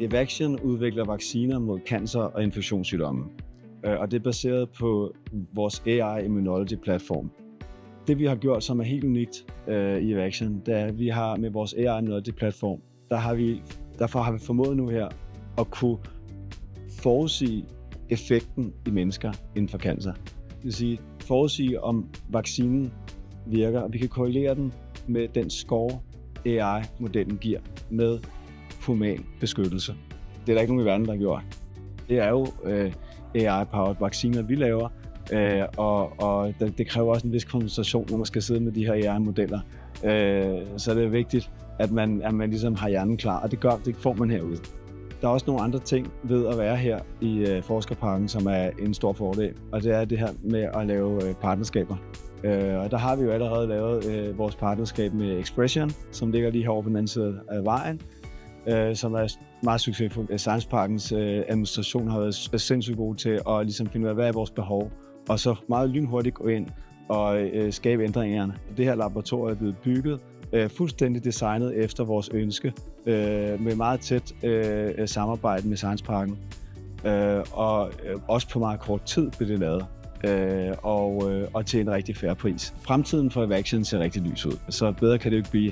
Evaxion udvikler vacciner mod cancer og infektionssygdomme, og det er baseret på vores AI Immunology platform. Det vi har gjort, som er helt unikt i Evaxion, det er, at vi har med vores AI Immunology platform, derfor har vi formået nu her at kunne forudsige effekten i mennesker inden for cancer. Det vil sige, forudsige om vaccinen virker, og vi kan korrelere den med den score, AI-modellen giver med human beskyttelse. Det er der ikke nogen i verden, der har gjort. Det er jo AI-powered vacciner, vi laver, og det kræver også en vis koncentration, når man skal sidde med de her AI-modeller. Så det er vigtigt, at man ligesom har hjernen klar, og det får man herude. Der er også nogle andre ting ved at være her i Forskerparken, som er en stor fordel, og det er det her med at lave partnerskaber. Og der har vi jo allerede lavet vores partnerskab med Expression, som ligger lige herovre på den anden side af vejen, som er meget succesfuldt. Science Parkens administration har været sindssygt god til at ligesom finde ud af, hvad er vores behov, og så meget lynhurtigt gå ind og skabe ændringerne. Det her laboratorium er blevet bygget fuldstændig designet efter vores ønske, med meget tæt samarbejde med Science Parken, og også på meget kort tid blev det lavet, og til en rigtig fair pris. Fremtiden for Evaxion ser rigtig lys ud, så bedre kan det jo ikke blive.